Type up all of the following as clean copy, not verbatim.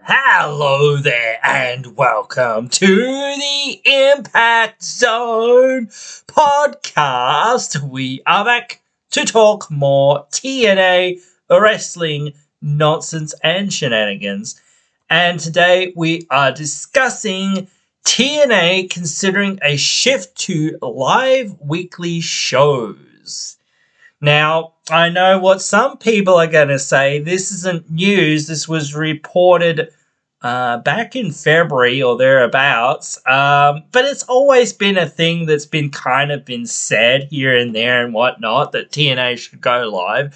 Hello there and welcome to the Impact Zone podcast. We are back to talk more TNA wrestling nonsense and shenanigans. And today we are discussing TNA considering a shift to live weekly shows. Now, I know what some people are going to say. This isn't news. This was reported back in February or thereabouts. But it's always been a thing that's been said here and there and whatnot, that TNA should go live.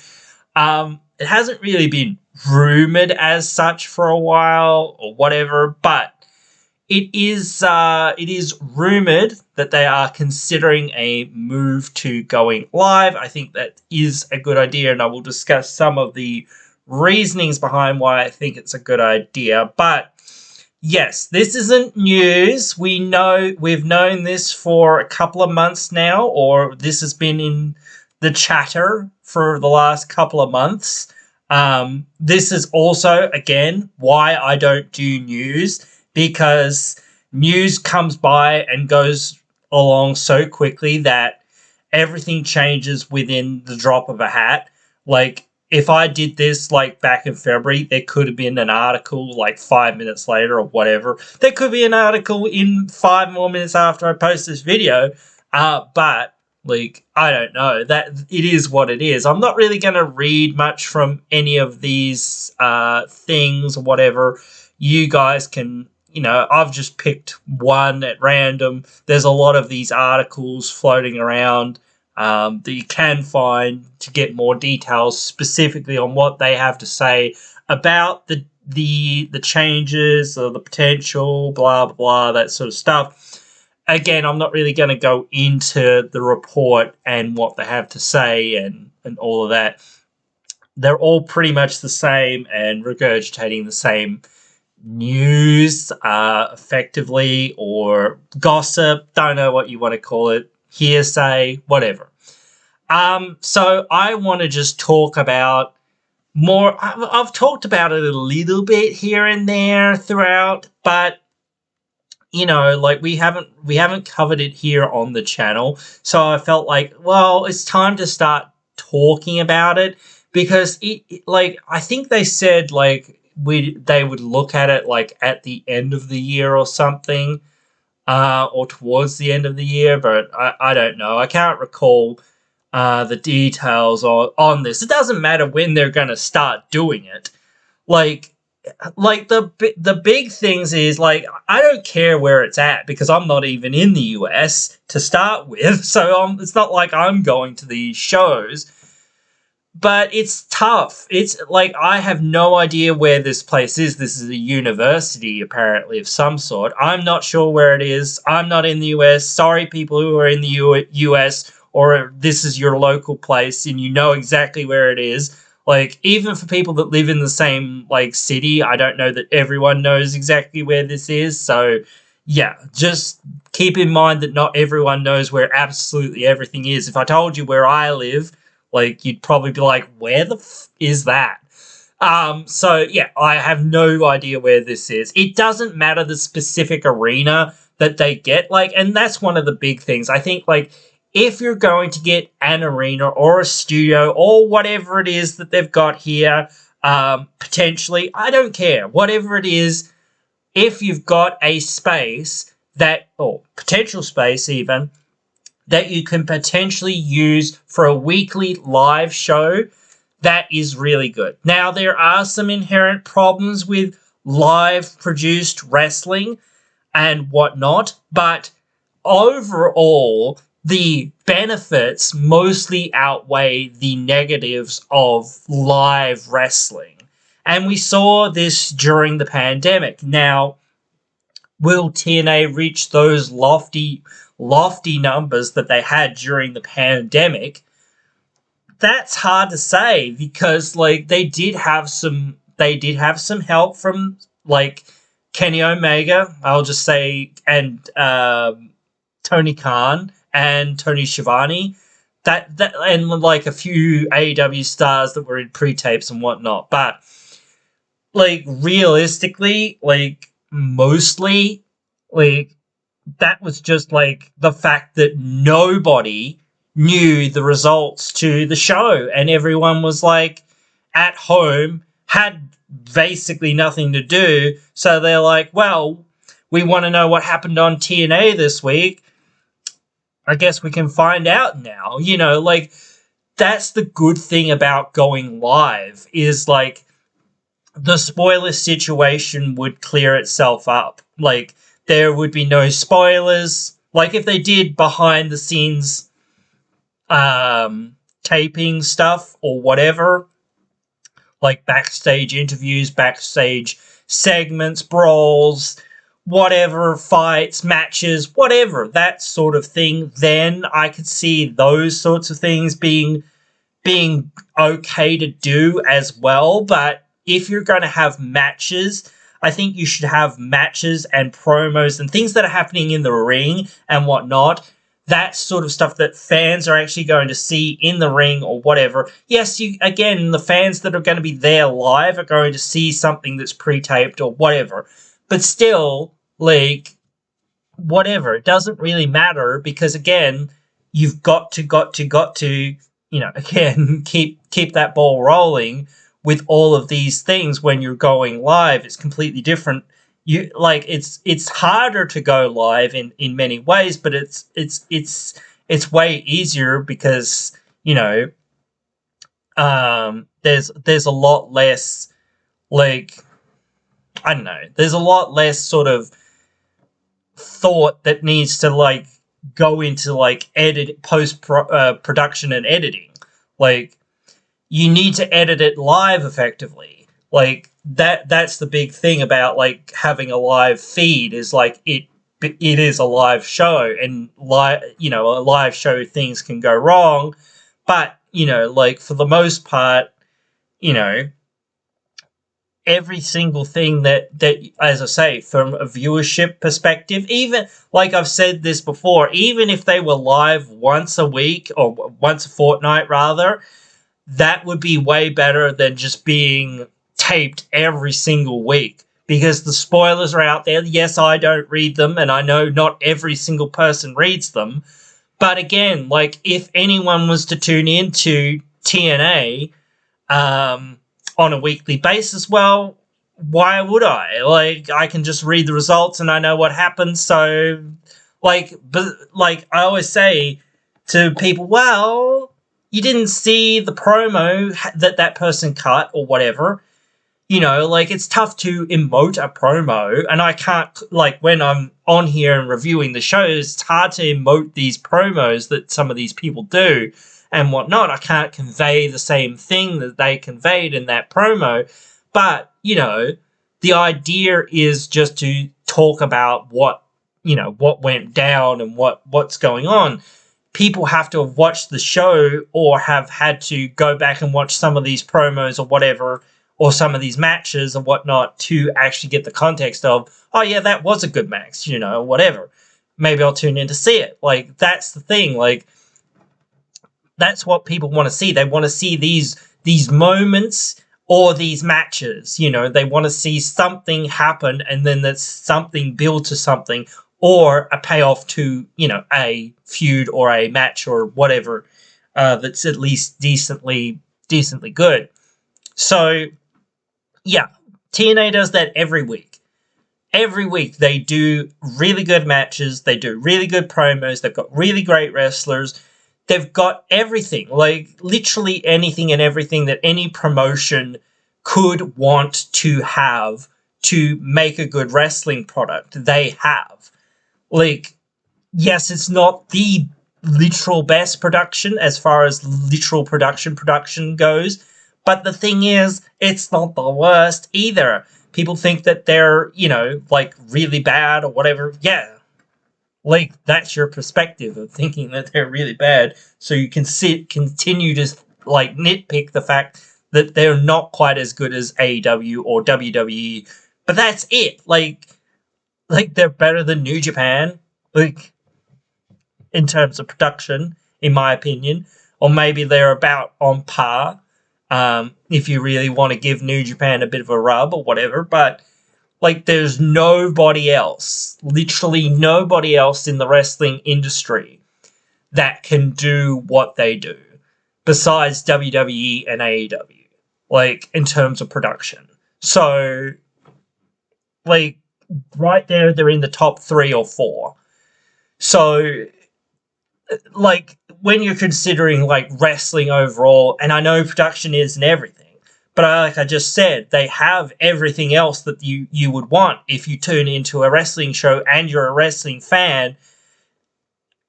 It hasn't really been rumored as such for a while or whatever, but it is rumored that they are considering a move to going live. I think that is a good idea, and I will discuss some of the reasonings behind why I think it's a good idea. But yes, this isn't news. We've known this for a couple of months now, or this has been in the chatter for the last couple of months. This is also, again, why I don't do news, because news comes by and goes along so quickly that everything changes within the drop of a hat. Like, if I did this, like, back in February, there could have been an article, like, 5 minutes later or whatever. There could be an article in 5 more minutes after I post this video. But, like, I don't know. That it is what it is. I'm not really going to read much from any of these things or whatever. You guys can... I've just picked one at random. There's a lot of these articles floating around that you can find to get more details specifically on what they have to say about the changes or the potential, blah, blah, that sort of stuff. Again, I'm not really going to go into the report and what they have to say and all of that. They're all pretty much the same and regurgitating the same news effectively, or gossip, don't know what you want to call it, hearsay, whatever. So I want to just talk about more. I've talked about it a little bit here and there throughout, but like we haven't covered it here on the channel, so I felt like, well, it's time to start talking about it, because I think they said they would look at it like at the end of the year or something, or towards the end of the year, but I don't know. I can't recall the details on this. It doesn't matter when they're going to start doing it. Like the big things is, like, I don't care where it's at, because I'm not even in the US to start with, so it's not like I'm going to these shows. But it's tough. It's like, I have no idea where this place is. This is a university, apparently, of some sort. I'm not sure where it is. I'm not in the US. Sorry, people who are in the US, or this is your local place and you know exactly where it is. Like, even for people that live in the same, city, I don't know that everyone knows exactly where this is. So, yeah, just keep in mind that not everyone knows where absolutely everything is. If I told you where I live, you'd probably be like, where the is that? So, yeah, I have no idea where this is. It doesn't matter the specific arena that they get, and that's one of the big things. I think, if you're going to get an arena or a studio or whatever it is that they've got here, potentially, I don't care. Whatever it is, if you've got a space or potential space even, that you can potentially use for a weekly live show, that is really good. Now, there are some inherent problems with live produced wrestling and whatnot, but overall, the benefits mostly outweigh the negatives of live wrestling. And we saw this during the pandemic. Now, will TNA reach those lofty numbers that they had during the pandemic? That's hard to say, because they did have some help from Kenny Omega, I'll just say, and Tony Khan and Tony Schiavone, that and a few AEW stars that were in pre-tapes and whatnot. But like, realistically, like, mostly, like, that was just, like, the fact that nobody knew the results to the show, and everyone was, like, at home, had basically nothing to do, so they're like, well, we want to know what happened on TNA this week. I guess we can find out now. Like, that's the good thing about going live, is, like, the spoiler situation would clear itself up. Like, there would be no spoilers. Like, if they did behind the scenes taping stuff or whatever, like backstage interviews, backstage segments, brawls, whatever, fights, matches, whatever, that sort of thing, then I could see those sorts of things being okay to do as well. But if you're going to have matches, I think you should have matches and promos and things that are happening in the ring and whatnot. That sort of stuff that fans are actually going to see in the ring or whatever. Yes, the fans that are going to be there live are going to see something that's pre-taped or whatever. But still, like, whatever, it doesn't really matter, because again, you've got to again, keep that ball rolling with all of these things. When you're going live, it's completely different. It's harder to go live in many ways, but it's way easier, because there's a lot less, like, I don't know, there's a lot less sort of thought that needs to, like, go into, like, production and editing. Like, you need to edit it live effectively. Like, that's the big thing about, like, having a live feed, is like, it is a live show, and a live show, things can go wrong, but like, for the most part, every single thing that, as I say, from a viewership perspective, even, like I've said this before, even if they were live once a week, or once a fortnight rather, that would be way better than just being taped every single week, because the spoilers are out there. Yes, I don't read them, and I know not every single person reads them, but again, like, if anyone was to tune into TNA on a weekly basis, well, why would I? Like, I can just read the results and I know what happens. So, like, but like I always say to people, well, you didn't see the promo that person cut or whatever. Like, it's tough to emote a promo, and I can't, like, when I'm on here and reviewing the shows, it's hard to emote these promos that some of these people do and whatnot. I can't convey the same thing that they conveyed in that promo. But, the idea is just to talk about what went down and what's going on. People have to have watched the show, or have had to go back and watch some of these promos or whatever, or some of these matches or whatnot, to actually get the context of, oh yeah, that was a good match, whatever. Maybe I'll tune in to see it. Like, that's the thing. Like, that's what people want to see. They want to see these moments, or these matches. They want to see something happen, and then that's something build to something, or a payoff to, a feud or a match or whatever, that's at least decently good. So, yeah, TNA does that every week. Every week they do really good matches, they do really good promos, they've got really great wrestlers, they've got everything, like, literally anything and everything that any promotion could want to have to make a good wrestling product, they have. Like, yes, it's not the literal best production as far as literal production goes, but the thing is, it's not the worst either. People think that they're, like, really bad or whatever. Yeah, like, that's your perspective of thinking that they're really bad, so you can continue to, like, nitpick the fact that they're not quite as good as AEW or WWE, but that's it. Like, they're better than New Japan, like, in terms of production, in my opinion, or maybe they're about on par. if you really want to give New Japan a bit of a rub or whatever, but like there's nobody else, literally nobody else in the wrestling industry that can do what they do besides WWE and AEW, like in terms of production. So like right there, they're in the top 3 or 4. So like when you're considering like wrestling overall, and I know production isn't everything, but like I just said, they have everything else that you would want if you tune into a wrestling show and you're a wrestling fan.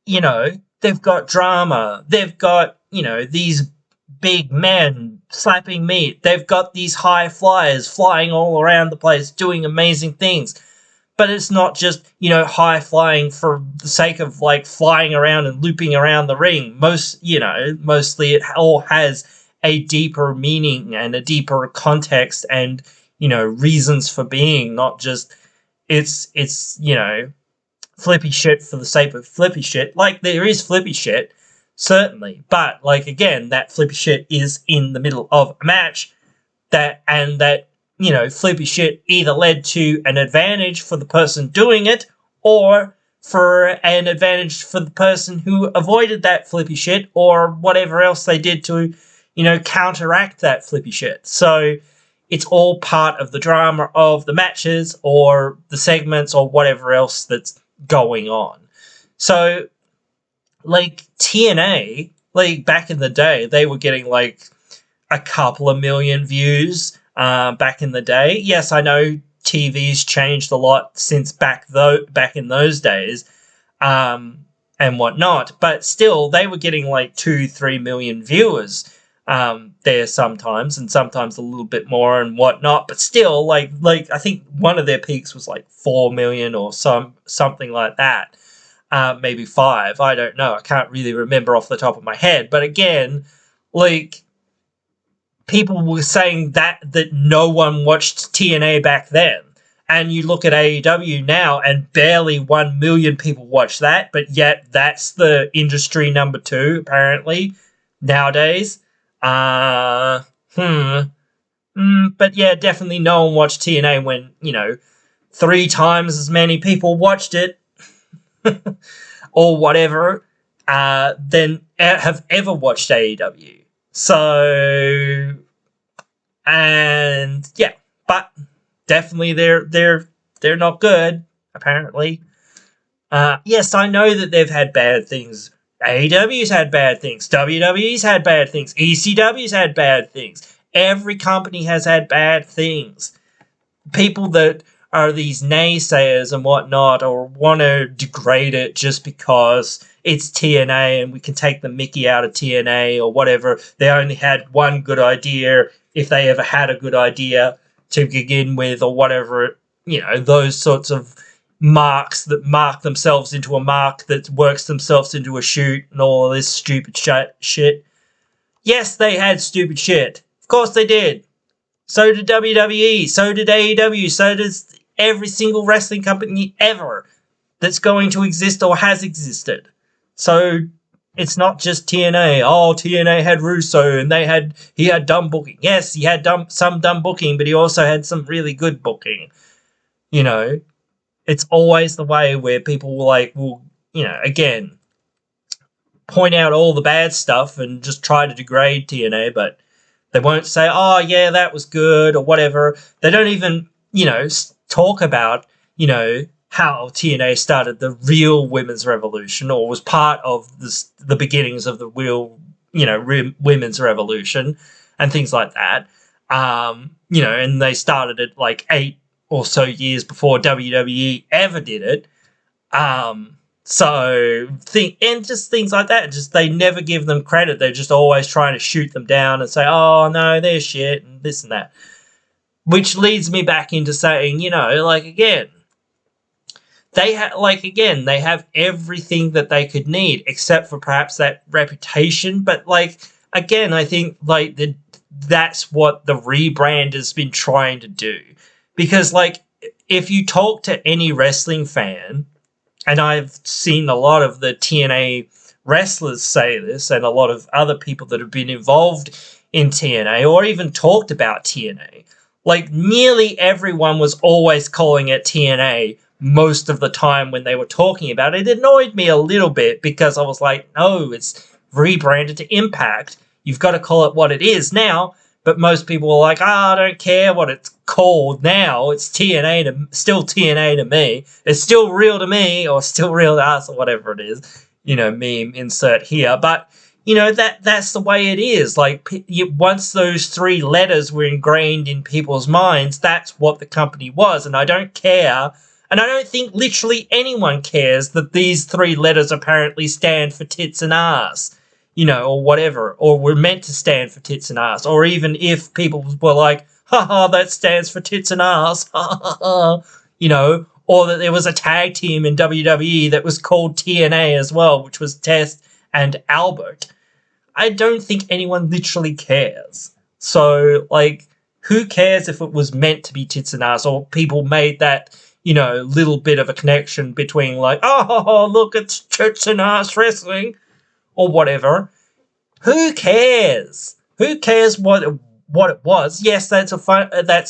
You know, they've got drama, they've got, you know, these big men slapping meat, they've got these high flyers flying all around the place doing amazing things. But it's not just, you know, high flying for the sake of like flying around and looping around the ring. Mostly it all has a deeper meaning and a deeper context and, you know, reasons for being, not just it's you know, flippy shit for the sake of flippy shit. Like there is flippy shit, certainly, but like again, that flippy shit is in the middle of a match, that you know, flippy shit either led to an advantage for the person doing it or for an advantage for the person who avoided that flippy shit or whatever else they did to, you know, counteract that flippy shit. So it's all part of the drama of the matches or the segments or whatever else that's going on. So like TNA, like back in the day, they were getting like a couple of million views back in the day. Yes, I know TV's changed a lot since back in those days, and whatnot, but still they were getting like 2-3 million viewers there sometimes, and sometimes a little bit more and whatnot, but still like I think one of their peaks was like 4 million or something like that. Maybe 5, I don't know, I can't really remember off the top of my head, but again, like people were saying that no one watched TNA back then. And you look at AEW now and barely 1 million people watch that, but yet that's the industry number 2, apparently, nowadays. But yeah, definitely no one watched TNA when, you know, 3 times as many people watched it, or whatever, than have ever watched AEW. So, and yeah, but definitely they're not good, apparently. Yes, I know that they've had bad things. AEW's had bad things. WWE's had bad things. ECW's had bad things. Every company has had bad things. People that are these naysayers and whatnot, or want to degrade it just because it's TNA and we can take the mickey out of TNA or whatever. They only had one good idea, if they ever had a good idea to begin with, or whatever. You know, those sorts of marks that mark themselves into a mark that works themselves into a shoot and all of this stupid shit. Yes, they had stupid shit. Of course they did. So did WWE, so did AEW, so does every single wrestling company ever that's going to exist or has existed. So it's not just TNA. Oh, TNA had Russo and he had dumb booking. Yes, he had some dumb booking, but he also had some really good booking. You know, it's always the way where people will, you know, again, point out all the bad stuff and just try to degrade TNA, but they won't say, oh, yeah, that was good or whatever. They don't even, you know, talk about, you know, how TNA started the real women's revolution or was part of the beginnings of the real, you know, women's revolution and things like that. You know, and they started it like 8 or so years before WWE ever did it. And just things like that. Just they never give them credit. They're just always trying to shoot them down and say, oh, no, they're shit and this and that. Which leads me back into saying, you know, like, again, they have everything that they could need except for perhaps that reputation. But, like, again, I think, like, that's what the rebrand has been trying to do. Because, like, if you talk to any wrestling fan, and I've seen a lot of the TNA wrestlers say this, and a lot of other people that have been involved in TNA or even talked about TNA. Like, nearly everyone was always calling it TNA most of the time when they were talking about it. It annoyed me a little bit because I was like, no, it's rebranded to Impact. You've got to call it what it is now. But most people were like, I don't care what it's called now. It's still TNA to me. It's still real to me, or still real to us, or whatever it is. Meme insert here. But that's the way it is. Like, once those three letters were ingrained in people's minds, that's what the company was. And I don't care. And I don't think literally anyone cares that these three letters apparently stand for tits and ass. Or whatever, or were meant to stand for tits and ass, or even if people were like, haha, that stands for tits and ass, ha ha ha, or that there was a tag team in WWE that was called TNA as well, which was Test and Albert. I don't think anyone literally cares. So, like, who cares if it was meant to be tits and ass, or people made that, little bit of a connection between, like, oh, look, it's tits and ass wrestling, or whatever. Who cares? Who cares what it was? Yes, that's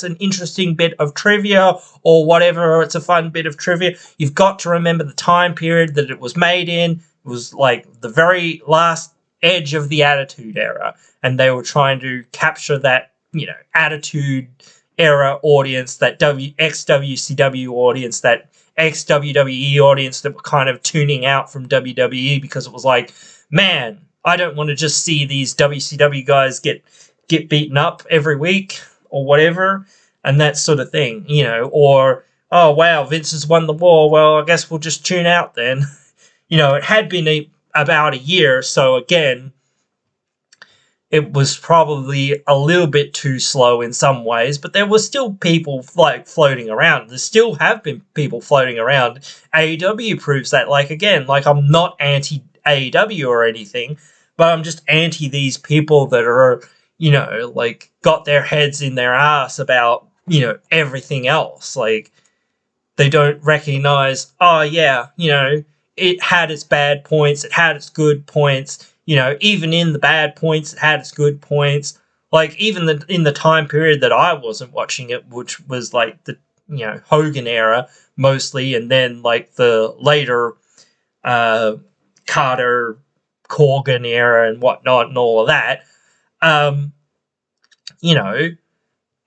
an interesting bit of trivia or whatever. It's a fun bit of trivia. You've got to remember the time period that it was made in. It was like the very last edge of the Attitude Era, and they were trying to capture that, Attitude Era audience, that ex-WCW audience, that ex-WWE audience that were kind of tuning out from WWE because it was like, man, I don't want to just see these WCW guys get beaten up every week or whatever, and that sort of thing, or, oh, wow, Vince has won the war, well, I guess we'll just tune out then. It had been about a year, so again, it was probably a little bit too slow in some ways, but there were still people, like, floating around. There still have been people floating around. AEW proves that. Like, again, like, I'm not anti-AEW or anything, but I'm just anti these people that are, like, got their heads in their ass about, everything else. Like, they don't recognize, oh, yeah, it had its bad points, it had its good points. Even in the bad points, it had its good points. Like, even in the time period that I wasn't watching it, which was, like, the, Hogan era, mostly, and then, like, the later Carter, Corgan era and whatnot and all of that,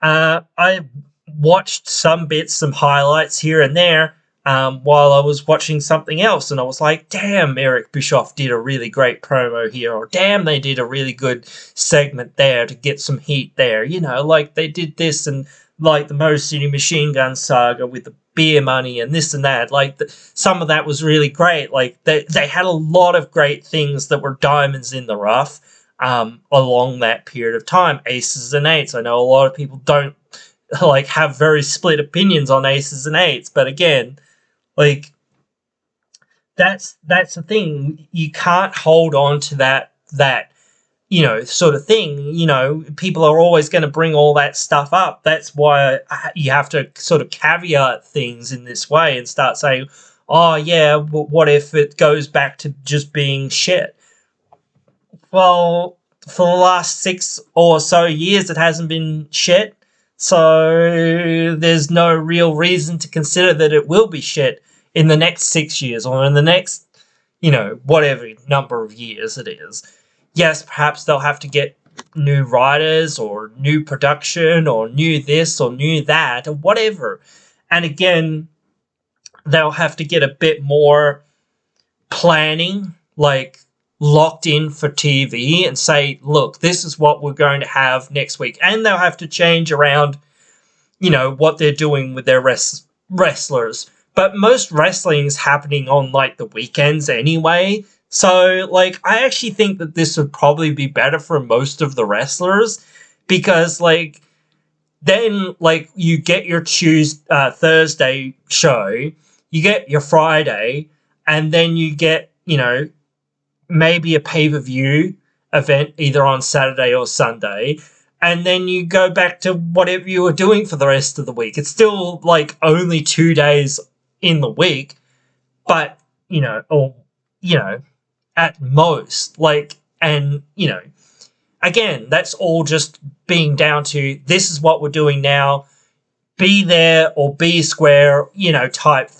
I watched some bits, some highlights here and there, while I was watching something else, and I was like, damn, Eric Bischoff did a really great promo here, or damn, they did a really good segment there to get some heat there, like they did this, and like the Motor City Machine Gun saga with the beer money and this and that, like some of that was really great. Like they had a lot of great things that were diamonds in the rough along that period of time. Aces and Eights, I know a lot of people don't like have very split opinions on Aces and Eights, but again, like, that's the thing. You can't hold on to that sort of thing. People are always going to bring all that stuff up. That's why you have to sort of caveat things in this way and start saying, oh, yeah, what if it goes back to just being shit? Well, for the last 6 or so years, it hasn't been shit. So there's no real reason to consider that it will be shit in the next 6 years or in the next, whatever number of years it is. Yes, perhaps they'll have to get new writers or new production or new this or new that or whatever. And again, they'll have to get a bit more planning, like locked in for TV and say, look, this is what we're going to have next week. And they'll have to change around, what they're doing with their wrestlers. But most wrestling's happening on, like, the weekends anyway. So, like, I actually think that this would probably be better for most of the wrestlers because, like, then, like, you get your Thursday show, you get your Friday, and then you get, maybe a pay-per-view event either on Saturday or Sunday, and then you go back to whatever you were doing for the rest of the week. It's still, like, only 2 days in the week, but, at most, like, and, again, that's all just being down to this is what we're doing now. Be there or be square, type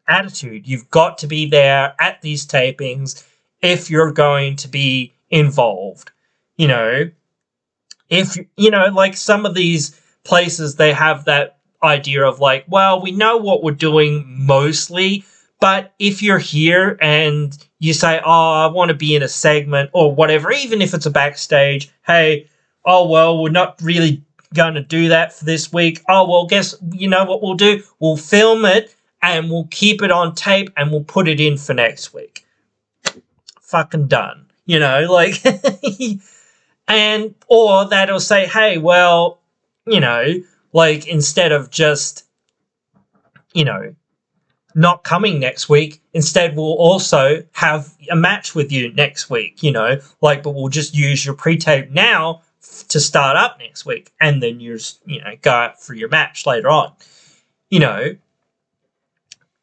attitude. You've got to be there at these tapings if you're going to be involved. If, like some of these places, they have that idea of like, well, we know what we're doing mostly, but if you're here and you say, oh, I want to be in a segment or whatever, even if it's a backstage, hey, oh, well, we're not really going to do that for this week. Oh, well, you know what we'll do? We'll film it and we'll keep it on tape and we'll put it in for next week. Fucking done. Like, and, or that'll say, hey, well, like instead of just, not coming next week, instead we'll also have a match with you next week, but we'll just use your pre-tape now to start up next week, and then you go out for your match later on,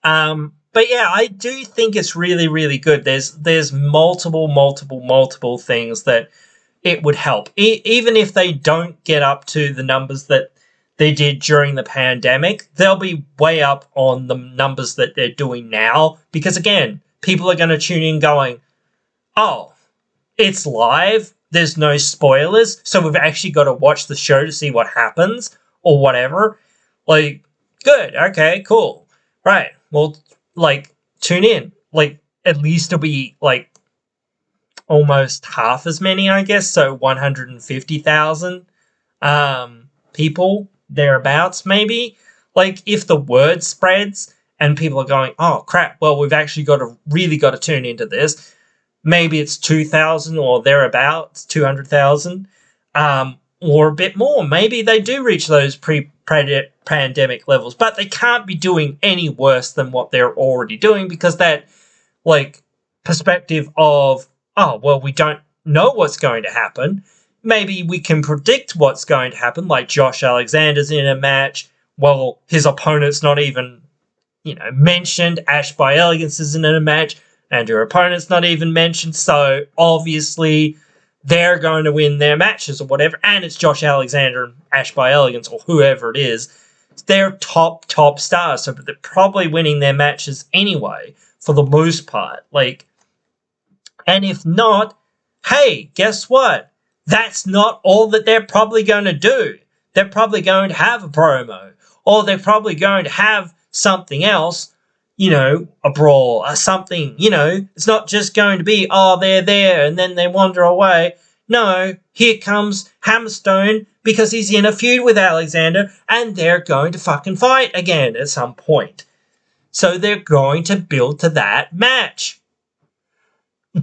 But yeah, I do think it's really, really good. There's multiple things that it would help, even if they don't get up to the numbers that they did during the pandemic. They'll be way up on the numbers that they're doing now, because again, people are going to tune in going, oh, it's live, there's no spoilers, so we've actually got to watch the show to see what happens or whatever. Like, good, okay, cool, right, well, like, tune in. Like, at least it'll be like almost half as many, I guess, so 150,000 people thereabouts, maybe. Like, if the word spreads and people are going, oh crap, well, we've actually really got to tune into this, maybe it's 2,000 or thereabouts, 200,000, or a bit more. Maybe they do reach those pre-pandemic levels, but they can't be doing any worse than what they're already doing, because that, like, perspective of, oh, well, we don't know what's going to happen. Maybe we can predict what's going to happen, like Josh Alexander's in a match. Well, his opponent's not even, mentioned. Ash by Elegance is in a match, and your opponent's not even mentioned. So, obviously, they're going to win their matches or whatever. And it's Josh Alexander and Ash by Elegance or whoever it is. They're top stars. So they're probably winning their matches anyway, for the most part. Like, and if not, hey, guess what? That's not all that they're probably going to do. They're probably going to have a promo, or they're probably going to have something else, a brawl or something, It's not just going to be, oh, they're there and then they wander away. No, here comes Hammerstone because he's in a feud with Alexander and they're going to fucking fight again at some point. So they're going to build to that match.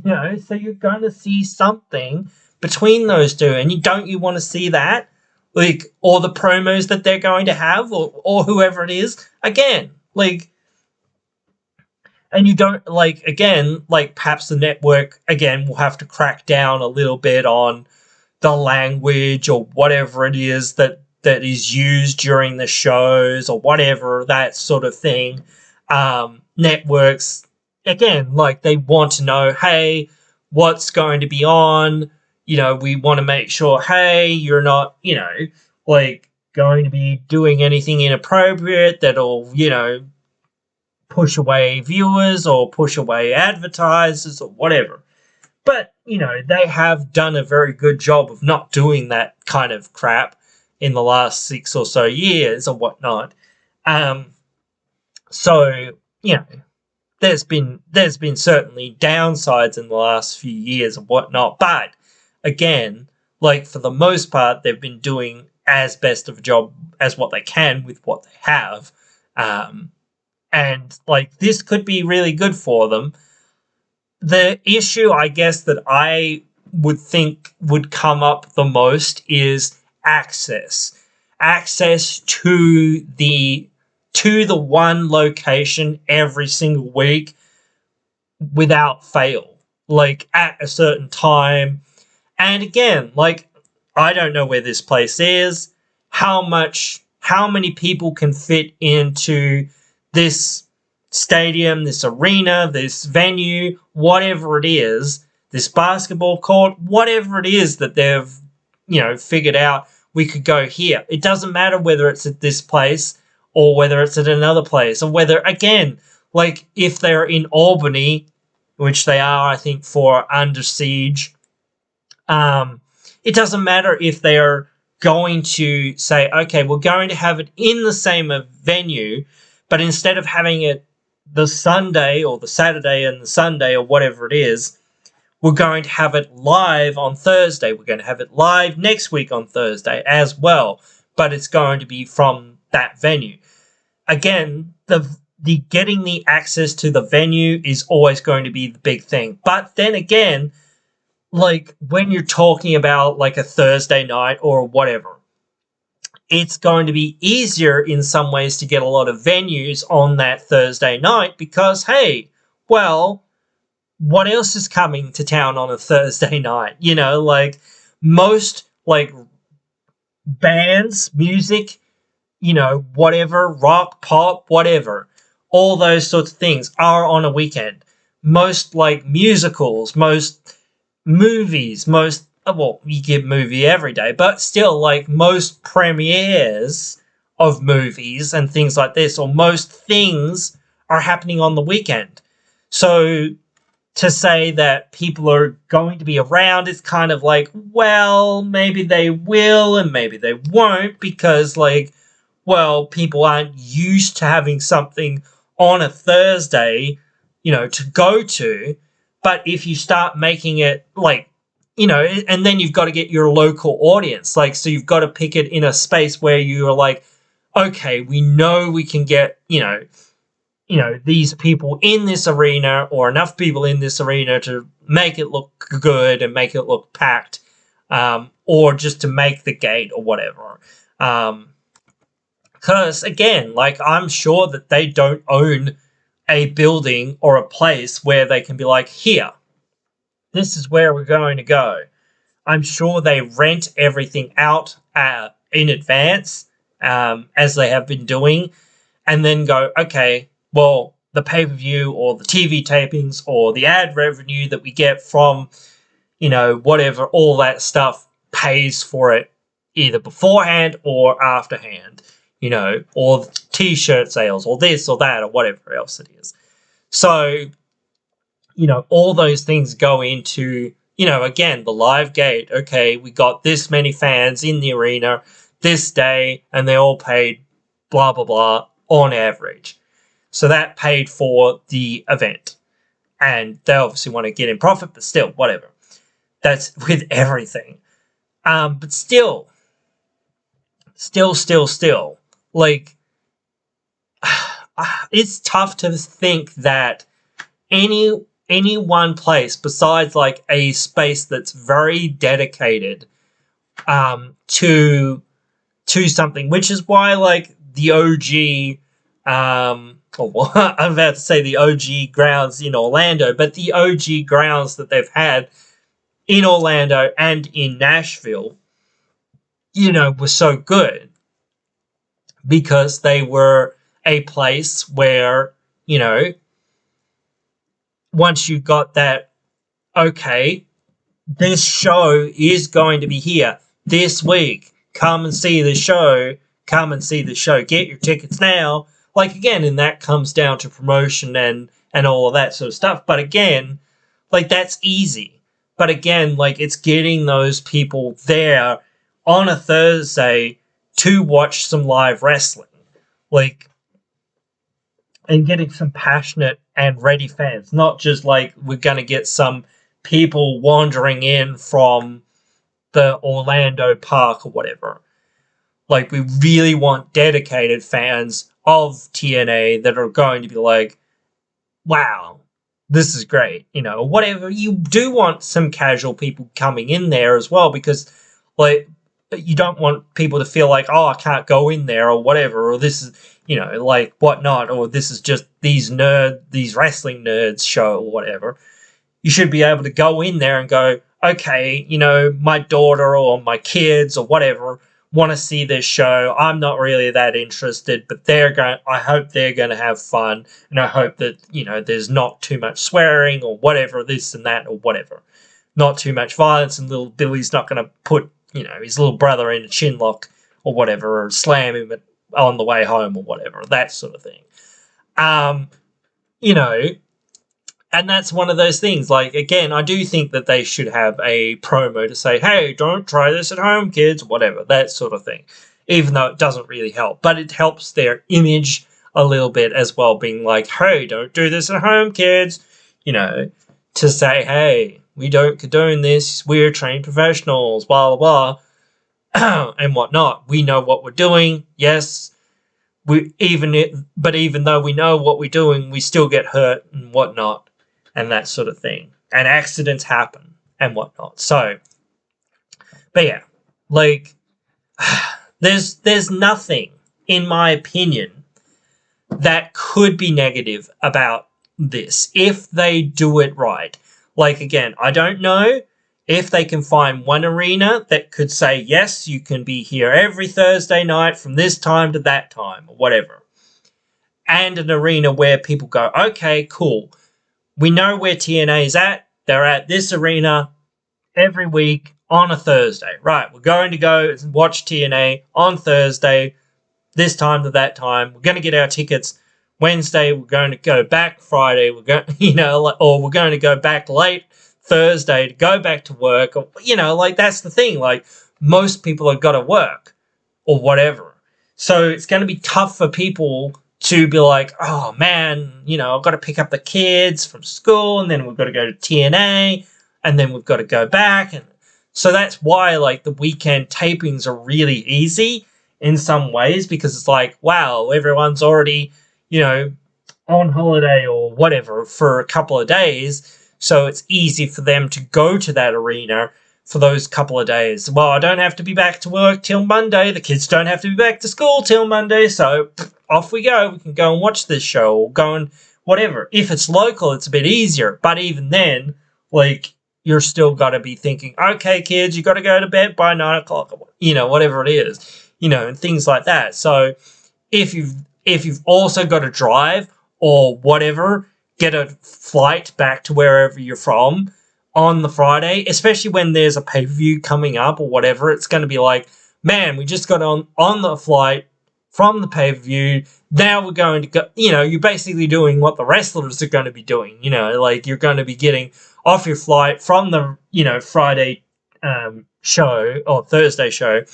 So you're going to see something between those two, and you want to see that, like, or the promos that they're going to have, or whoever it is, again, like, and you don't, like, again, like, perhaps the network, again, will have to crack down a little bit on the language or whatever it is that is used during the shows or whatever, that sort of thing. Networks, again, like, they want to know, hey, what's going to be on? We want to make sure, hey, you're not, like, going to be doing anything inappropriate that'll, push away viewers or push away advertisers or whatever. But, they have done a very good job of not doing that kind of crap in the last 6 or so years or whatnot. So, there's been certainly downsides in the last few years and whatnot, but again, like, for the most part, they've been doing as best of a job as what they can with what they have. And, like, this could be really good for them. The issue, I guess, that I would think would come up the most is access. Access to the one location every single week without fail. Like, at a certain time. And again, like, I don't know where this place is, how many people can fit into this stadium, this arena, this venue, whatever it is this basketball court, whatever it is that they've, figured out, we could go here. It doesn't matter whether it's at this place or whether it's at another place, or whether, again, like if they're in Albany, which they are, I think, for Under Siege, it doesn't matter if they are going to say, okay, we're going to have it in the same venue, but instead of having it the Sunday or the Saturday and the Sunday or whatever it is, we're going to have it live on Thursday. We're going to have it live next week on Thursday as well, but it's going to be from that venue. Again, the getting the access to the venue is always going to be the big thing. But then again, like when you're talking about like a Thursday night or whatever, it's going to be easier in some ways to get a lot of venues on that Thursday night because, hey, well, what else is coming to town on a Thursday night? Like most like bands, music, whatever, rock, pop, whatever, all those sorts of things are on a weekend. Most like musicals, most movies, you get movie every day, but still like most premieres of movies and things like this, or most things are happening on the weekend. So to say that people are going to be around is kind of like, well, maybe they will and maybe they won't because, like, well, people aren't used to having something on a Thursday, to go to. But if you start making it like, and then you've got to get your local audience. Like, so you've got to pick it in a space where you're like, okay, we know we can get, these people in this arena or enough people in this arena to make it look good and make it look packed, or just to make the gate or whatever. Because, again, like, I'm sure that they don't own a building or a place where they can be like, here, this is where we're going to go. I'm sure they rent everything out in advance, as they have been doing, and then go, okay, well, the pay-per-view or the TV tapings or the ad revenue that we get from, whatever, all that stuff pays for it either beforehand or afterhand, or T-shirt sales or this or that or whatever else it is. So, all those things go into, again, the live gate. Okay, we got this many fans in the arena this day and they all paid blah, blah, blah on average. So that paid for the event. And they obviously want to get in profit, but still, whatever. That's with everything. But still, like, it's tough to think that any one place besides like a space that's very dedicated to something, which is why like the OG I'm about to say the OG grounds in Orlando, but the OG grounds that they've had in Orlando and in Nashville, were so good because they were a place where, once you got that, okay, this show is going to be here this week. Come and see the show. Get your tickets now. Like, again, and that comes down to promotion and all of that sort of stuff. But again, like, that's easy. But again, like, it's getting those people there on a Thursday to watch some live wrestling. Like, and getting some passionate and ready fans. Not just, like, we're going to get some people wandering in from the Orlando park or whatever. Like, we really want dedicated fans of TNA that are going to be like, wow, this is great, whatever. You do want some casual people coming in there as well because, like, you don't want people to feel like, oh, I can't go in there or whatever, or this is, like, whatnot, or this is just these wrestling nerds show or whatever. You should be able to go in there and go, okay, my daughter or my kids or whatever want to see this show. I'm not really that interested, but I hope they're going to have fun, and I hope that, there's not too much swearing or whatever, this and that or whatever. Not too much violence, and little Billy's not going to put, his little brother in a chin lock or whatever, or slam him on the way home or whatever, that sort of thing. And that's one of those things. Like, again, I do think that they should have a promo to say, hey, don't try this at home, kids, whatever, that sort of thing. Even though it doesn't really help. But it helps their image a little bit as well, being like, hey, don't do this at home, kids. To say, hey, we don't condone this. We're trained professionals, blah, blah, blah, and whatnot. We know what we're doing. Yes. But even though we know what we're doing, we still get hurt and whatnot. And that sort of thing. And accidents happen and whatnot. So, but yeah, like, there's nothing, in my opinion, that could be negative about this if they do it right. Like, again, I don't know if they can find one arena that could say, yes, you can be here every Thursday night from this time to that time, or whatever. And an arena where people go, okay, cool. We know where TNA is at. They're at this arena every week on a Thursday. Right, we're going to go and watch TNA on Thursday, this time to that time. We're going to get our tickets Wednesday. We're going to go back Friday. We're going, or we're going to go back late Thursday to go back to work. Or, that's the thing. Like, most people have got to work or whatever. So it's going to be tough for people to be like, oh man, I've got to pick up the kids from school, and then we've got to go to TNA, and then we've got to go back. And so that's why, like, the weekend tapings are really easy in some ways, because it's like, wow, everyone's already, on holiday or whatever for a couple of days. So it's easy for them to go to that arena for those couple of days. Well, I don't have to be back to work till Monday. The kids don't have to be back to school till Monday. So off we go. We can go and watch this show or go and whatever. If it's local, it's a bit easier. But even then, like, you're still got to be thinking, okay, kids, you got to go to bed by 9 o'clock, whatever it is, and things like that. So if you've also got to drive or whatever, get a flight back to wherever you're from on the Friday, especially when there's a pay-per-view coming up or whatever, it's going to be like, man, we just got on the flight from the pay-per-view. Now we're going to go, you're basically doing what the wrestlers are going to be doing, like you're going to be getting off your flight from the, Friday show or Thursday show,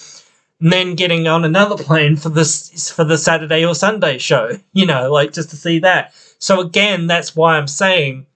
and then getting on another plane for the Saturday or Sunday show, like just to see that. So again, that's why I'm saying,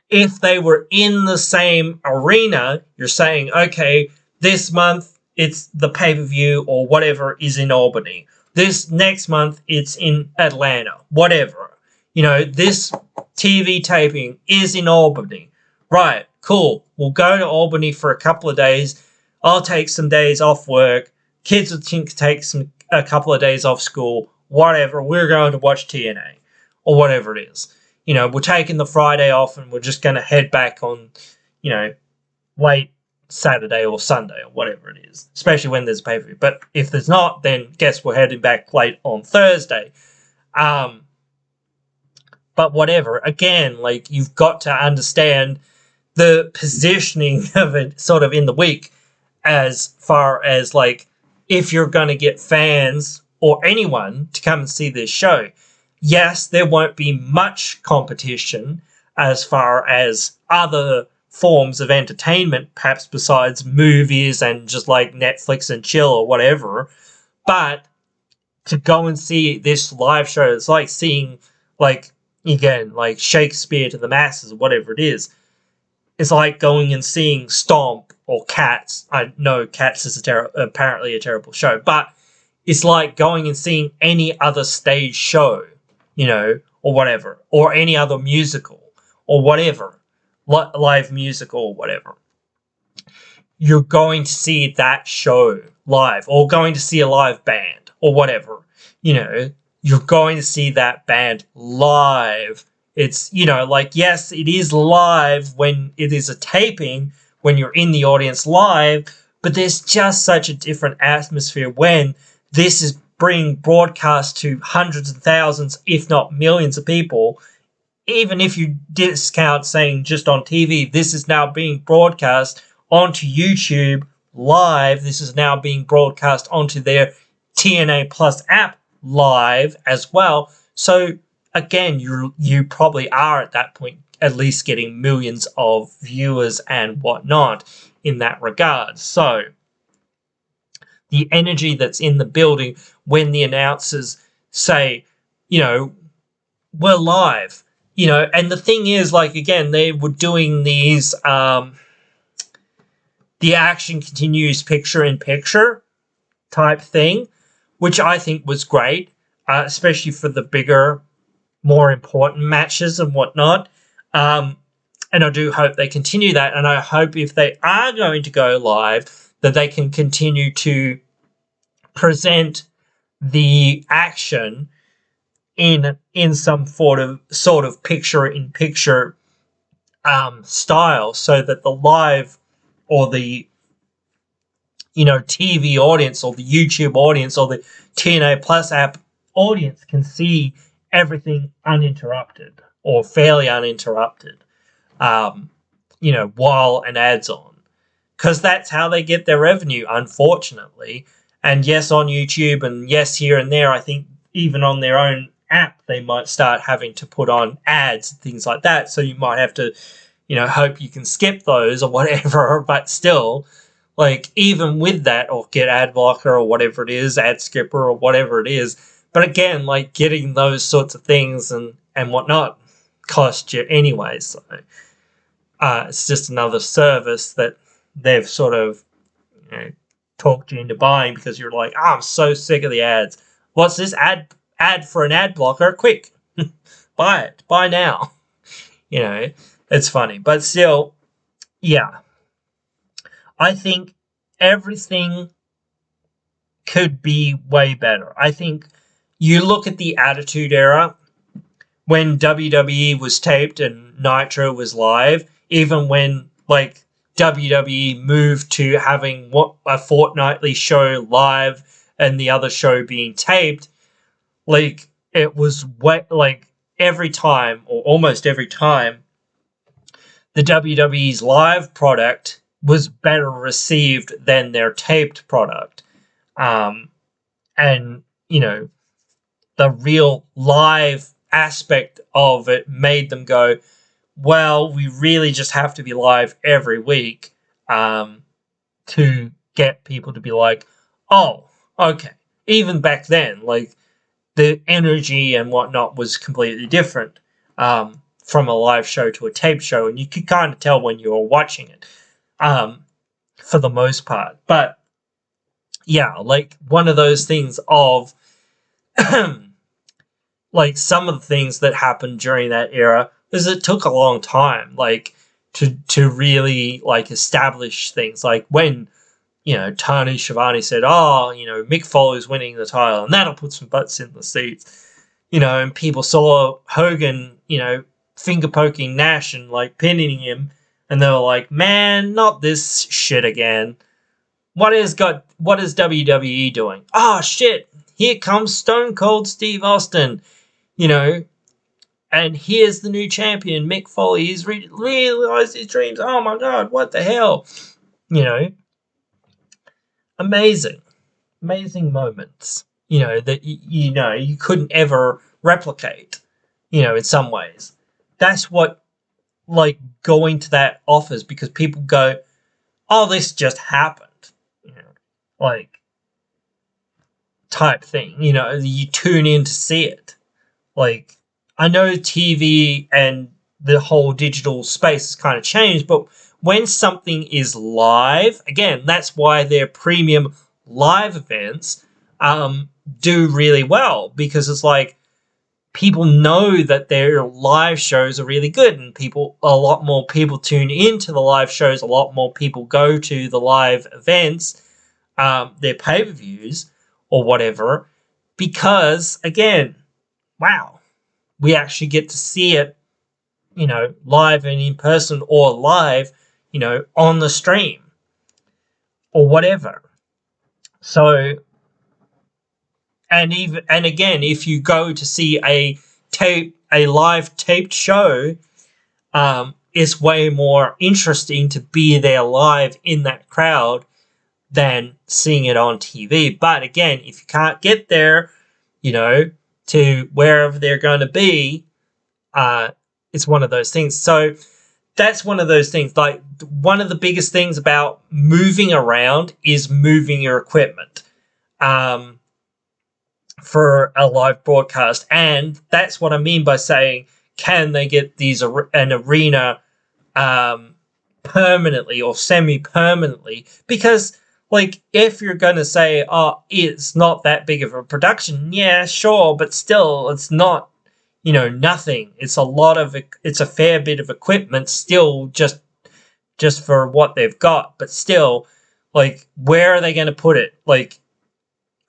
if they were in the same arena, you're saying, okay, this month it's the pay-per-view or whatever is in Albany. This next month it's in Atlanta, whatever. This TV taping is in Albany. Right, cool. We'll go to Albany for a couple of days. I'll take some days off work. Kids will take a couple of days off school, whatever. We're going to watch TNA or whatever it is. We're taking the Friday off and we're just going to head back on, late Saturday or Sunday or whatever it is, especially when there's a pay-per-view. But if there's not, then guess we're heading back late on Thursday. But whatever. Again, like, you've got to understand the positioning of it sort of in the week, as far as, like, if you're going to get fans or anyone to come and see this show. Yes, there won't be much competition as far as other forms of entertainment, perhaps besides movies and just like Netflix and chill or whatever. But to go and see this live show, it's like seeing, like, again, like Shakespeare to the masses or whatever it is. It's like going and seeing Stomp or Cats. I know Cats is apparently a terrible show, but it's like going and seeing any other stage show, or whatever, or any other musical or whatever, live musical or whatever. You're going to see that show live, or going to see a live band or whatever. You're going to see that band live. It's, like, yes, it is live when it is a taping, when you're in the audience live, But there's just such a different atmosphere when this is being broadcast to hundreds of thousands, if not millions of people. Even if you discount saying just on TV, this is now being broadcast onto YouTube live. This is now being broadcast onto their TNA Plus app live as well. So again, you probably are at that point at least getting millions of viewers and whatnot in that regard. So the energy that's in the building when the announcers say, we're live, and the thing is, like, again, they were doing these, the action continues picture in picture type thing, which I think was great, especially for the bigger, more important matches and whatnot. And I do hope they continue that, and I hope if they are going to go live, that they can continue to present the action in some sort of picture in picture style, so that the live or the TV audience or the YouTube audience or the TNA Plus app audience can see everything uninterrupted or fairly uninterrupted, while an ad's on, because that's how they get their revenue, unfortunately. And yes, on YouTube, and yes, here and there, I think even on their own app, they might start having to put on ads and things like that. So you might have to, hope you can skip those or whatever. But still, like, even with that, or get ad blocker or whatever it is, ad skipper or whatever it is. But again, like, getting those sorts of things and whatnot cost you anyway. So it's just another service that they've sort of talked you into buying, because you're like, I'm so sick of the ads. What's this ad for an ad blocker? Quick, buy it. Buy now. It's funny. But still, yeah. I think everything could be way better. I think you look at the Attitude Era, when WWE was taped and Nitro was live, even when, like, WWE moved to having a fortnightly show live and the other show being taped, like, it was every time, or almost every time, the WWE's live product was better received than their taped product. And, the real live aspect of it made them go, well, we really just have to be live every week to get people to be like, oh, okay. Even back then, like, the energy and whatnot was completely different from a live show to a tape show, and you could kind of tell when you were watching it for the most part. But yeah, like, one of those things of like, some of the things that happened during that era is it took a long time, like, to really, like, establish things. Like, when Tony Schiavone said, Mick Foley's winning the title, and that'll put some butts in the seats, and people saw Hogan, finger poking Nash and, like, pinning him, and they were like, man, not this shit again. What is WWE doing? Oh, shit, here comes Stone Cold Steve Austin, and here's the new champion, Mick Foley. He's realized his dreams. Oh my God, what the hell? Amazing moments, that you couldn't ever replicate, in some ways. That's what, like, going to that offers, because people go, oh, this just happened, like, type thing, you tune in to see it. Like, I know TV and the whole digital space has kind of changed, but when something is live, again, that's why their premium live events do really well, because it's like, people know that their live shows are really good, and a lot more people tune into the live shows, a lot more people go to the live events, their pay-per-views or whatever, because, again, wow, we actually get to see it, live and in person, or live, on the stream. or whatever. So, and again, if you go to see a live taped show, it's way more interesting to be there live in that crowd than seeing it on TV. But again, if you can't get there, to wherever they're going to be, it's one of those things. So that's one of those things. Like, one of the biggest things about moving around is moving your equipment for a live broadcast. And that's what I mean by saying, can they get an arena permanently or semi-permanently? Because, like, if you're going to say, oh, it's not that big of a production, yeah, sure, but still, it's not, nothing. It's a fair bit of equipment still, just for what they've got. But still, like, where are they going to put it? Like,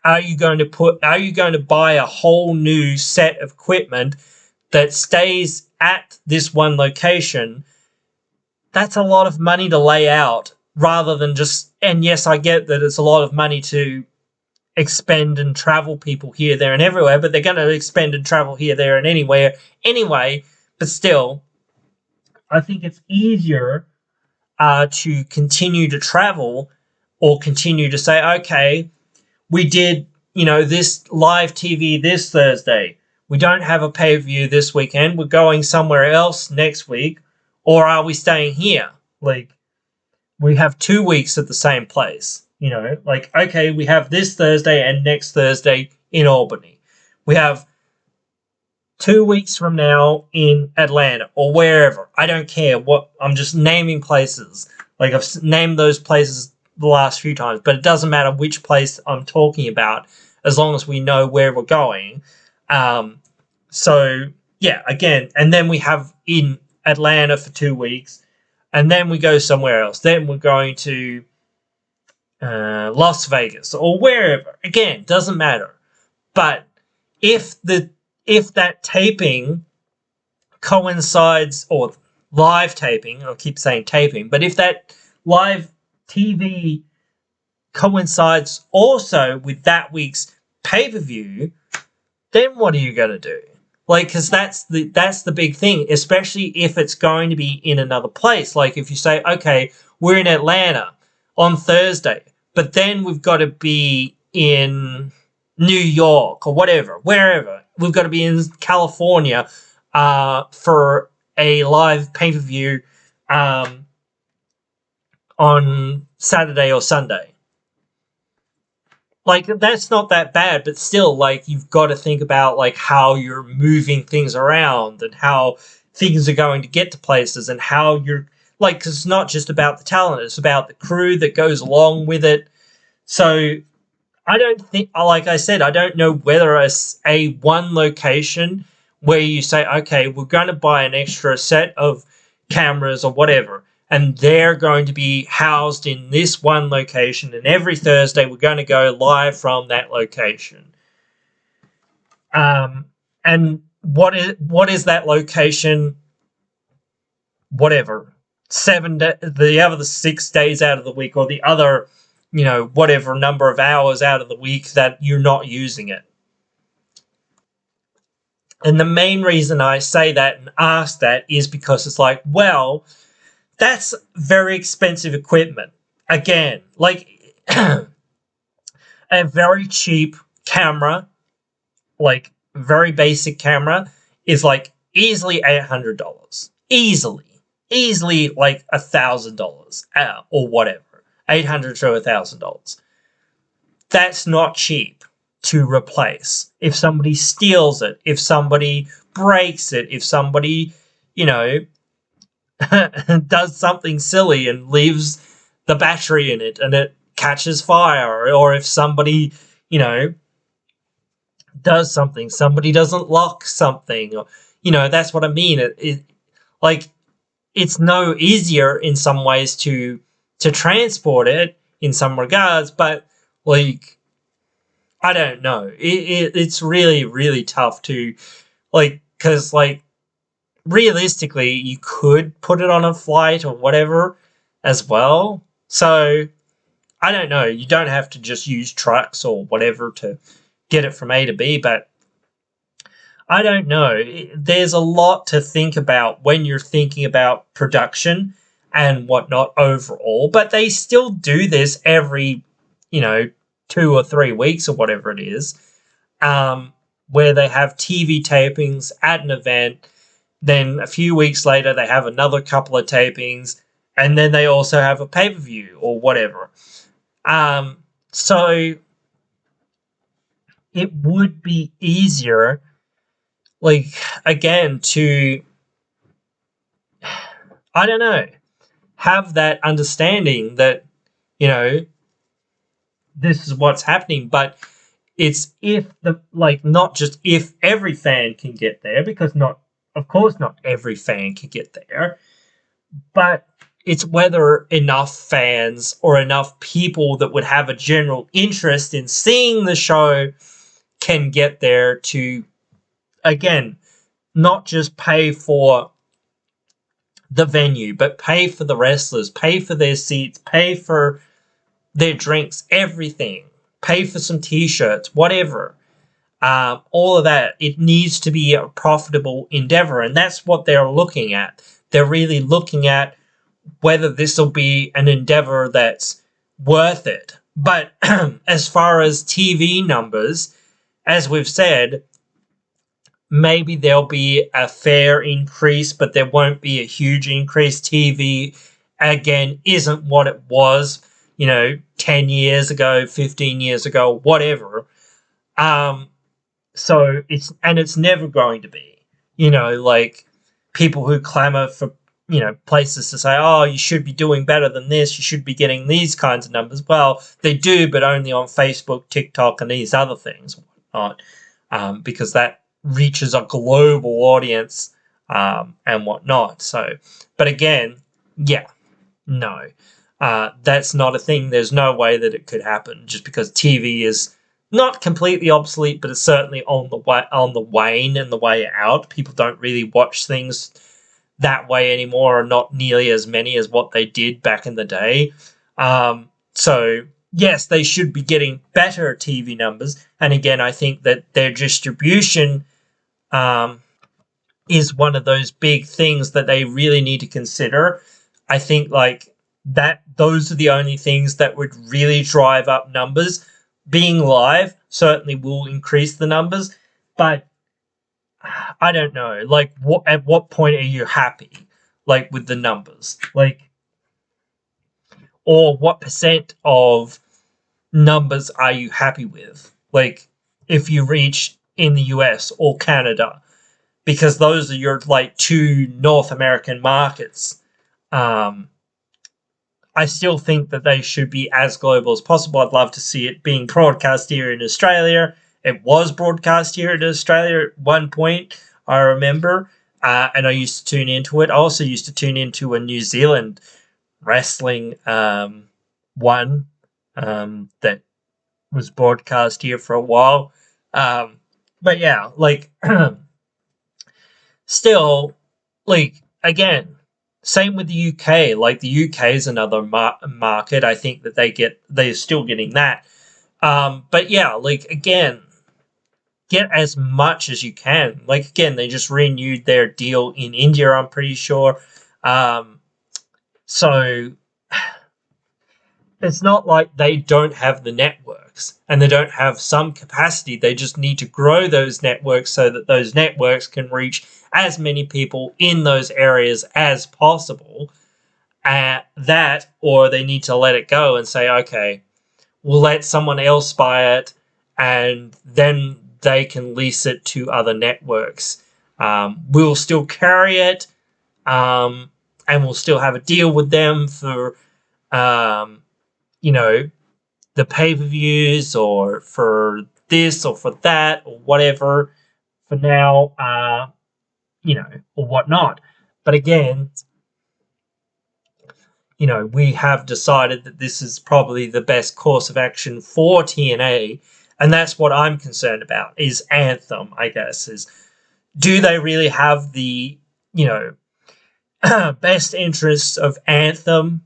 are you going to buy a whole new set of equipment that stays at this one location? That's a lot of money to lay out, rather than just, and yes, I get that it's a lot of money to expend and travel people here, there, and everywhere, but they're going to expend and travel here, there, and anywhere anyway. But still, I think it's easier to continue to travel, or continue to say, okay, we did, this live TV this Thursday. We don't have a pay-per-view this weekend. We're going somewhere else next week. Or are we staying here? Like, we have 2 weeks at the same place. Like, okay, we have this Thursday and next Thursday in Albany. We have 2 weeks from now in Atlanta or wherever. I don't care what. I'm just naming places. Like, I've named those places the last few times, but it doesn't matter which place I'm talking about as long as we know where we're going. So, yeah, again, and then we have in Atlanta for 2 weeks, and then we go somewhere else. Then we're going to Las Vegas or wherever. Again, doesn't matter. But if that taping coincides, or live taping, I keep saying taping, but if that live TV coincides also with that week's pay-per-view, then what are you going to do? Like, because that's the big thing, especially if it's going to be in another place. Like, if you say, okay, we're in Atlanta on Thursday, but then we've got to be in New York or whatever, wherever. We've got to be in California for a live pay-per-view on Saturday or Sunday. Like, that's not that bad, but still, like, you've got to think about, like, how you're moving things around and how things are going to get to places, and how you're, like, because it's not just about the talent, it's about the crew that goes along with it. So I don't think, like I said, I don't know whether a one location where you say, okay, we're going to buy an extra set of cameras or whatever, and they're going to be housed in this one location, and every Thursday we're going to go live from that location. And what is that location? Whatever, the other 6 days out of the week, or the other, whatever number of hours out of the week that you're not using it. And the main reason I say that and ask that is because it's like, well, that's very expensive equipment. Again, like, a very cheap camera, like, very basic camera, is like easily $800. Easily like $1,000 or whatever. $800 to $1,000. That's not cheap to replace. If somebody steals it, if somebody breaks it, if somebody, does something silly and leaves the battery in it and it catches fire, or if somebody, does something, somebody doesn't lock something, or, that's what I mean. Like, it's no easier in some ways to transport it in some regards, but, like, I don't know. It's really, really tough to, like, because, like, realistically, you could put it on a flight or whatever as well. So, I don't know. You don't have to just use trucks or whatever to get it from A to B, but I don't know. There's a lot to think about when you're thinking about production and whatnot overall, but they still do this every, 2 or 3 weeks or whatever it is, where they have TV tapings at an event. Then a few weeks later, they have another couple of tapings, and then they also have a pay-per-view or whatever. So it would be easier, like, again, to, I don't know, have that understanding that, this is what's happening, but it's not just if every fan can get there, because of course not every fan can get there, but it's whether enough fans or enough people that would have a general interest in seeing the show can get there to, again, not just pay for the venue, but pay for the wrestlers, pay for their seats, pay for their drinks, everything, pay for some t-shirts, whatever. All of that, it needs to be a profitable endeavor, and that's what they're looking at. They're really looking at whether this will be an endeavor that's worth it. But as far as TV numbers, as we've said, maybe there'll be a fair increase, but there won't be a huge increase. TV, again, isn't what it was, 10 years ago, 15 years ago, whatever. So it's never going to be, like people who clamor for, places to say, oh, you should be doing better than this, you should be getting these kinds of numbers. Well, they do, but only on Facebook, TikTok, and these other things, because that reaches a global audience, and whatnot. So, but again, yeah, no, that's not a thing. There's no way that it could happen just because TV is not completely obsolete, but it's certainly on the wane and the way out. People don't really watch things that way anymore, or not nearly as many as what they did back in the day. So yes, they should be getting better TV numbers. And again, I think that their distribution is one of those big things that they really need to consider. I think those are the only things that would really drive up numbers. Being live certainly will increase the numbers, but I don't know. At what point are you happy, with the numbers? Or what percent of numbers are you happy with? If you reach in the US or Canada, because those are your, two North American markets. I still think that they should be as global as possible. I'd love to see it being broadcast here in Australia. It was broadcast here in Australia at one point, I remember, and I used to tune into it. I also used to tune into a New Zealand wrestling one that was broadcast here for a while. But yeah, still, again, same with the UK. The UK is another market. I think that they're still getting that. But yeah, again, get as much as you can. Again, they just renewed their deal in India, I'm pretty sure. So it's not like they don't have the networks and they don't have some capacity. They just need to grow those networks so that those networks can reach as many people in those areas as possible. Or they need to let it go and say, okay, we'll let someone else buy it, and then they can lease it to other networks. We'll still carry it, and we'll still have a deal with them for, the pay-per-views, or for this or for that or whatever for now, or whatnot. But again, we have decided that this is probably the best course of action for TNA, and that's what I'm concerned about, is Anthem, I guess, is do they really have the, best interests of Anthem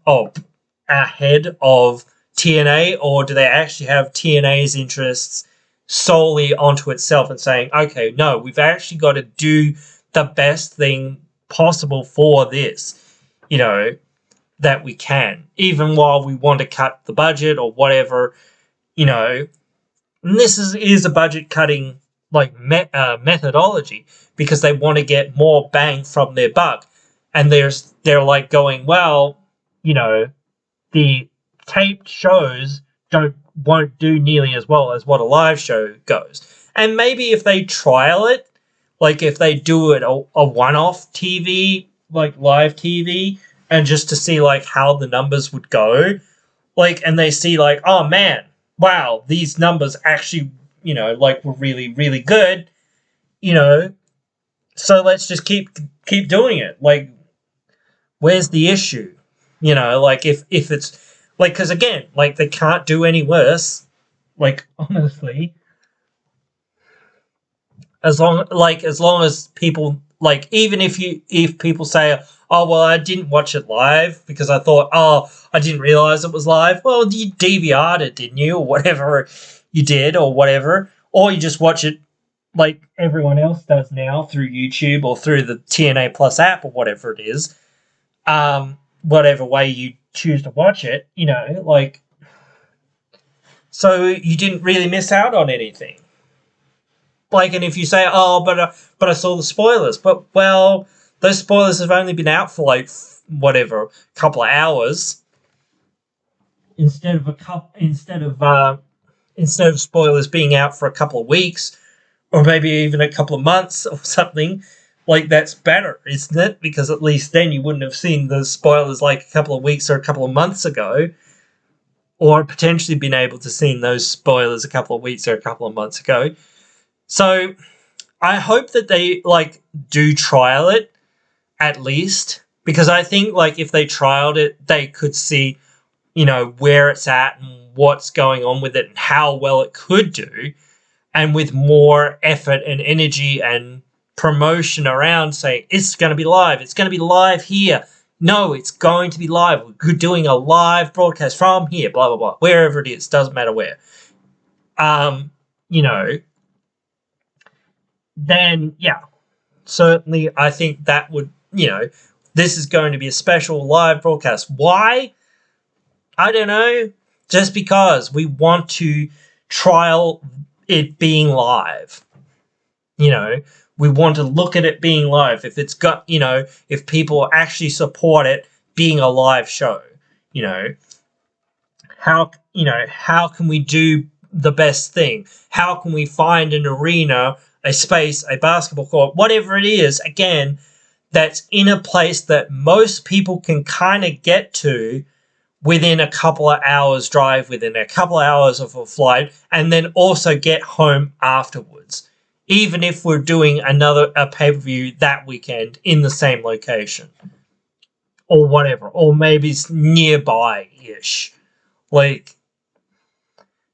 ahead of TNA, or do they actually have TNA's interests solely onto itself and saying, okay, no, we've actually got to do the best thing possible for this, that we can, even while we want to cut the budget or whatever, and this is a budget cutting methodology, because they want to get more bang from their buck, and they're like going, well, the taped shows won't do nearly as well as what a live show goes. And maybe if they trial it, like if they do it a one-off TV, like live TV, and just to see like how the numbers would go, like, and they see like, oh man, wow, these numbers actually, were really, really good, so let's just keep doing it. Like, where's the issue? Like if it's like, because again, like they can't do any worse. Like, honestly, as long as people, like, even if people say, oh well, I didn't watch it live because I thought, oh, I didn't realize it was live. Well, you DVR'd it, didn't you, or whatever you did, or whatever, or you just watch it like everyone else does now through YouTube or through the TNA Plus app or whatever it is. Whatever way you choose to watch it, like, so you didn't really miss out on anything. Like, and if you say, oh, but I saw the spoilers, but well, those spoilers have only been out for like whatever, a couple of hours, instead of spoilers being out for a couple of weeks, or maybe even a couple of months or something. Like, that's better, isn't it? Because at least then you wouldn't have seen the spoilers like a couple of weeks or a couple of months ago, or potentially been able to see those spoilers a couple of weeks or a couple of months ago. So I hope that they like do trial it at least, because I think like if they trialed it, they could see, where it's at and what's going on with it and how well it could do, and with more effort and energy and promotion around saying it's going to be live here. No, it's going to be live. We're doing a live broadcast from here, blah, blah, blah, wherever it is, doesn't matter where. Then, yeah, certainly I think that would, this is going to be a special live broadcast. Why? I don't know. Just because we want to trial it being live. We want to look at it being live. If it's got, if people actually support it being a live show, how can we do the best thing? How can we find an arena, a space, a basketball court, whatever it is, again, that's in a place that most people can kind of get to within a couple of hours drive, within a couple of hours of a flight, and then also get home afterwards, even if we're doing a pay-per-view that weekend in the same location or whatever, or maybe it's nearby-ish. Like,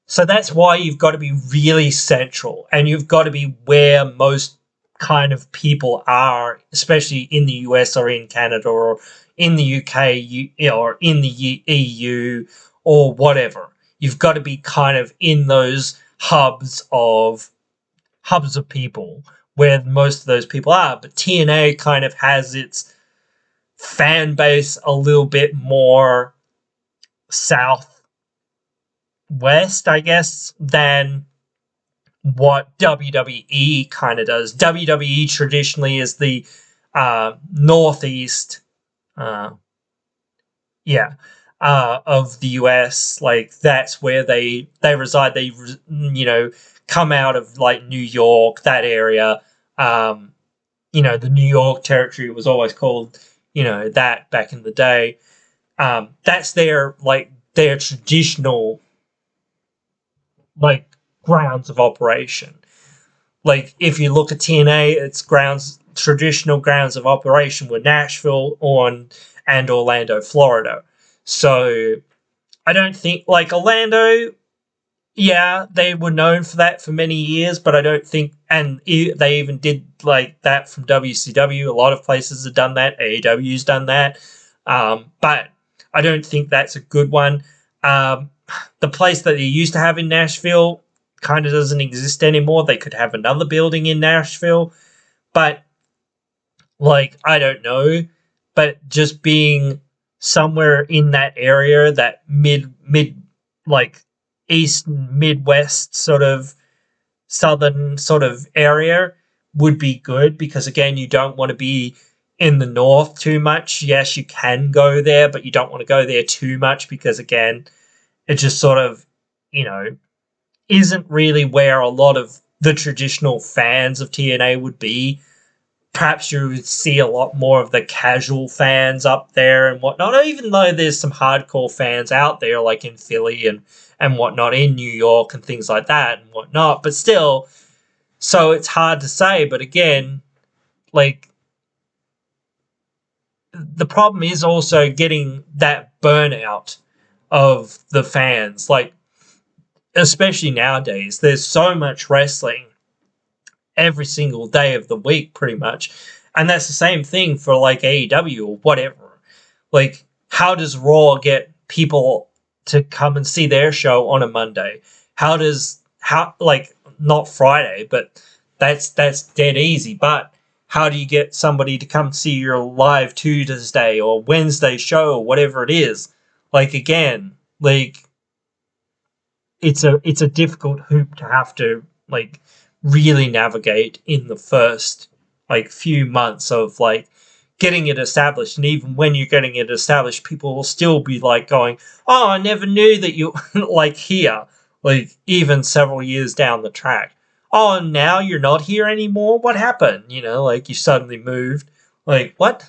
so that's why you've got to be really central, and you've got to be where most kind of people are, especially in the US or in Canada or in the UK or in the EU or whatever. You've got to be kind of in those hubs of people where most of those people are. But TNA kind of has its fan base a little bit more southwest, I guess, than what WWE kind of does. WWE traditionally is the northeast, of the US. Like, that's where they reside. They, come out of like New York, that area. The New York territory was always called, that back in the day. That's their traditional, like, grounds of operation. Like, if you look at TNA, its traditional grounds of operation were Nashville and Orlando, Florida. So I don't think, like, Orlando, yeah, they were known for that for many years, but I don't think, and they even did like that from WCW. A lot of places have done that. AEW's done that. But I don't think that's a good one. the place that they used to have in Nashville kind of doesn't exist anymore. They could have another building in Nashville, but like, I don't know, but just being somewhere in that area, that like east midwest sort of southern sort of area would be good, because again, you don't want to be in the north too much. Yes, you can go there, but you don't want to go there too much, because again, it just sort of, isn't really where a lot of the traditional fans of TNA would be. Perhaps you would see a lot more of the casual fans up there and whatnot, even though there's some hardcore fans out there, like in Philly and whatnot, in New York and things like that and whatnot. But still, so it's hard to say. But again, like, the problem is also getting that burnout of the fans. Like, especially nowadays, there's so much wrestling every single day of the week, pretty much. And that's the same thing for like AEW or whatever. Like, how does Raw get people to come and see their show on a Monday? Like, not Friday, but that's dead easy. But how do you get somebody to come see your live Tuesday or Wednesday show or whatever it is? Like, again, like, it's a difficult hoop to have to, like, really navigate in the first, like, few months of, like, getting it established. And even when you're getting it established, people will still be, like, going, oh, I never knew that you, like, here, like, even several years down the track. Oh, now you're not here anymore? What happened? Like, you suddenly moved. Like, what?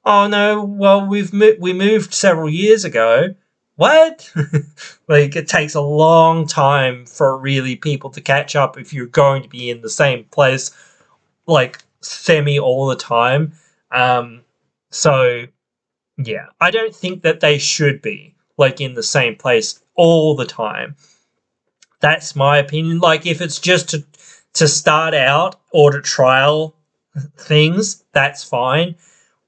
Oh, no, well, we moved several years ago. What? Like, it takes a long time for really people to catch up if you're going to be in the same place, like, semi all the time. So, yeah, I don't think that they should be, like, in the same place all the time. That's my opinion. Like, if it's just to start out or to trial things, that's fine.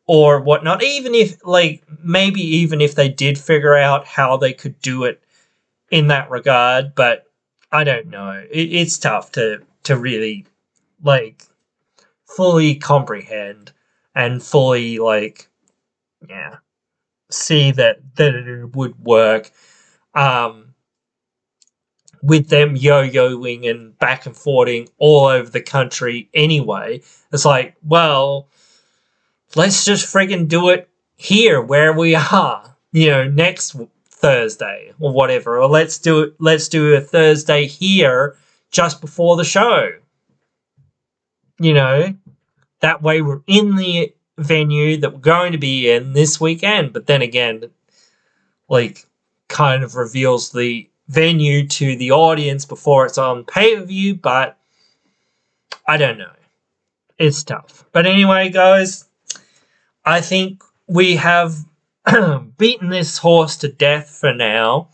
Or whatnot, even if, like, maybe even if they did figure out how they could do it in that regard, but I don't know. It's tough to really, like, fully comprehend and fully, like, see that it would work. With them yo-yoing and back and forthing all over the country anyway, it's like, well, let's just friggin' do it here where we are, next Thursday or whatever. Or let's do a Thursday here just before the show. That way we're in the venue that we're going to be in this weekend. But then again, like, kind of reveals the venue to the audience before it's on pay-per-view, but I don't know. It's tough. But anyway, guys, I think we have beaten this horse to death for now,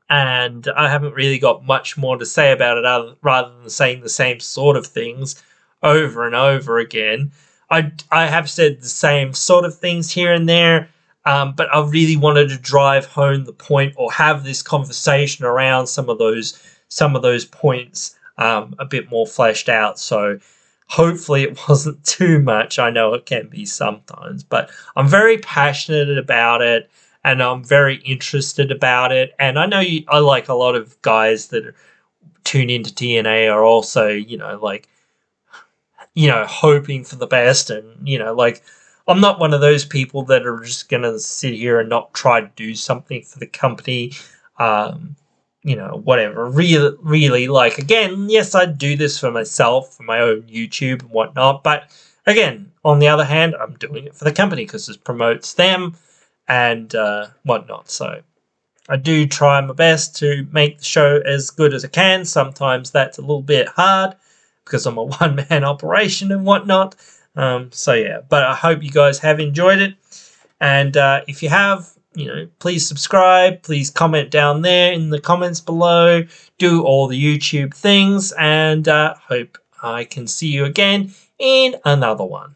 and I haven't really got much more to say about it rather than saying the same sort of things over and over again. I have said the same sort of things here and there, but I really wanted to drive home the point, or have this conversation around some of those points a bit more fleshed out. So hopefully it wasn't too much. I know it can be sometimes, but I'm very passionate about it, and I'm very interested about it. And I know I like a lot of guys that tune into TNA are also, hoping for the best. And, like, I'm not one of those people that are just going to sit here and not try to do something for the company. Whatever. Really, like, again, yes, I do this for myself, for my own YouTube and whatnot. But again, on the other hand, I'm doing it for the company because it promotes them and whatnot. So I do try my best to make the show as good as I can. Sometimes that's a little bit hard because I'm a one-man operation and whatnot. So yeah, but I hope you guys have enjoyed it. And if you have, please subscribe, please comment down there in the comments below, do all the YouTube things, and hope I can see you again in another one.